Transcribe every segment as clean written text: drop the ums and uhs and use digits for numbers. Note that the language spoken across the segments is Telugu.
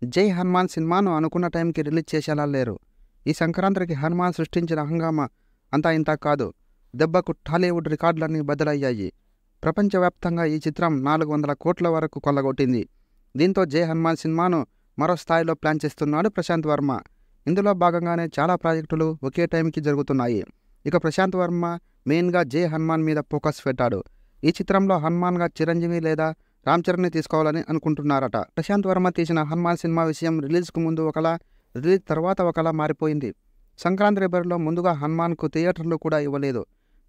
జై హనుమాన్ సినిమాను అనుకున్న టైంకి రిలీజ్ చేసేలా లేరు. ఈ సంక్రాంతికి హనుమాన్ సృష్టించిన హంగామా అంతా ఇంతా కాదు. దెబ్బకు టాలీవుడ్ రికార్డులన్నీ బద్దలయ్యాయి. ప్రపంచవ్యాప్తంగా ఈ చిత్రం 400 కోట్ల వరకు కొల్లగొట్టింది. దీంతో జై హనుమాన్ సినిమాను మరో స్థాయిలో ప్లాన్ చేస్తున్నాడు ప్రశాంత్ వర్మ. ఇందులో భాగంగానే చాలా ప్రాజెక్టులు ఒకే టైంకి జరుగుతున్నాయి. ఇక ప్రశాంత్ వర్మ మెయిన్గా జై హనుమాన్ మీద ఫోకస్ పెట్టాడు. ఈ చిత్రంలో హనుమాన్గా చిరంజీవి లేదా రామ్ చరణ్ని తీసుకోవాలని అనుకుంటున్నారట. ప్రశాంత్ వర్మ తీసిన హనుమాన్ సినిమా విషయం రిలీజ్కు ముందు ఒకలా, రిలీజ్ తర్వాత ఒకలా మారిపోయింది. సంక్రాంతి బరిలో ముందుగా హనుమాన్కు థియేటర్లు కూడా ఇవ్వలేదు.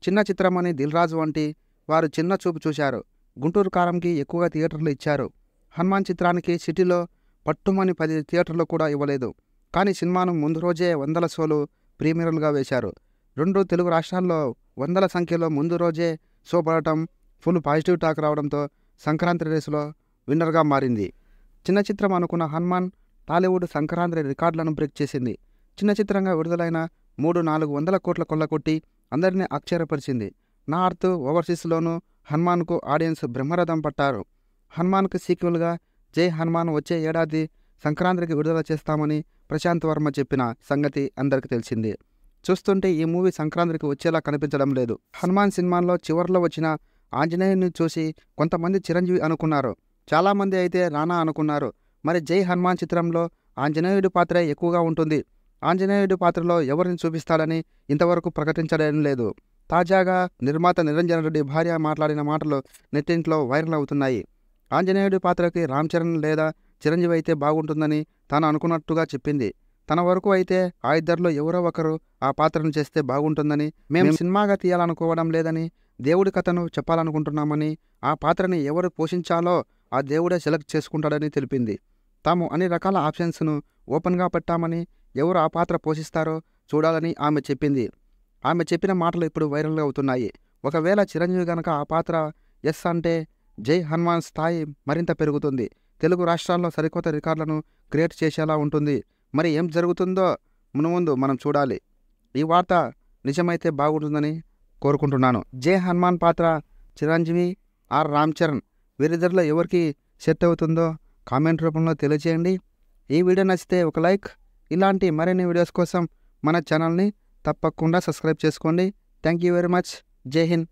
చిన్న చిత్రమని దిల్ రాజు వంటి వారు చిన్న చూపు చూశారు. గుంటూరు కారంకి ఎక్కువగా థియేటర్లు ఇచ్చారు. హనుమాన్ చిత్రానికి సిటీలో పట్టుమని 10 థియేటర్లు కూడా ఇవ్వలేదు. కానీ సినిమాను ముందు రోజే వందల షోలు ప్రీమియర్లుగా వేశారు. 2 తెలుగు రాష్ట్రాల్లో వందల సంఖ్యలో ముందు రోజే షో పడటం, ఫుల్ పాజిటివ్ టాక్ రావడంతో సంక్రాంతి రేసులో విన్నర్గా మారింది. చిన్న చిత్రం అనుకున్న హనుమాన్ టాలీవుడ్ సంక్రాంతి రికార్డులను బ్రేక్ చేసింది. చిన్న చిత్రంగా విడుదలైన 300-400 కోట్ల కొల్లకొట్టి అందరినీ ఆశ్చర్యపరిచింది. నార్త్, ఓవర్సీస్లోనూ హనుమాన్కు ఆడియన్స్ బ్రహ్మరథం పట్టారు. హనుమాన్కు సీక్వెల్గా జై హనుమాన్ వచ్చే ఏడాది సంక్రాంతికి విడుదల చేస్తామని ప్రశాంత్ వర్మ చెప్పిన సంగతి అందరికీ తెలిసిందే. చూస్తుంటే ఈ మూవీ సంక్రాంతికి వచ్చేలా కనిపించడం లేదు. హనుమాన్ సినిమాలో చివర్లో వచ్చిన ఆంజనేయుని చూసి కొంతమంది చిరంజీవి అనుకున్నారు. చాలామంది అయితే రానా అనుకున్నారు. మరి జై హనుమాన్ చిత్రంలో ఆంజనేయుడి పాత్రే ఎక్కువగా ఉంటుంది. ఆంజనేయుడి పాత్రలో ఎవరిని చూపిస్తాడని ఇంతవరకు ప్రకటించడం లేదు. తాజాగా నిర్మాత నిరంజన్ రెడ్డి భార్య మాట్లాడిన మాటలు నెట్టింట్లో వైరల్ అవుతున్నాయి. ఆంజనేయుడి పాత్రకి రామ్ చరణ్ లేదా చిరంజీవి అయితే బాగుంటుందని తాను అనుకున్నట్టుగా చెప్పింది. తన వరకు అయితే ఆ ఇద్దరిలో ఎవరో ఒకరు ఆ పాత్రను చేస్తే బాగుంటుందని, మేము సినిమాగా తీయాలనుకోవడం లేదని, దేవుడి కథను చెప్పాలనుకుంటున్నామని, ఆ పాత్రని ఎవరు పోషించాలో ఆ దేవుడే సెలెక్ట్ చేసుకుంటాడని తెలిపింది. తాము అన్ని రకాల ఆప్షన్స్ను ఓపెన్గా పెట్టామని, ఎవరు ఆ పాత్ర పోషిస్తారో చూడాలని ఆమె చెప్పింది. ఆమె చెప్పిన మాటలు ఇప్పుడు వైరల్గా అవుతున్నాయి. ఒకవేళ చిరంజీవి గనక ఆ పాత్ర ఎస్ అంటే జై హనుమాన్ స్థాయి మరింత పెరుగుతుంది. తెలుగు రాష్ట్రాల్లో సరికొత్త రికార్డులను క్రియేట్ చేసేలా ఉంటుంది. మరి ఏం జరుగుతుందో మునుముందు మనం చూడాలి. ఈ వార్త నిజమైతే బాగుంటుందని కోరుకుంటున్నాను. జై హనుమాన్ పాత్ర చిరంజీవి ఆర్ రామ్ చరణ్ వీరిద్దరిలో ఎవరికి సెట్ అవుతుందో కామెంట్ రూపంలో తెలియజేయండి. ఈ వీడియో నచ్చితే ఒక లైక్. ఇలాంటి మరిన్ని వీడియోస్ కోసం మన ఛానల్ని తప్పకుండా సబ్స్క్రైబ్ చేసుకోండి. Thank you very much. జై హింద్.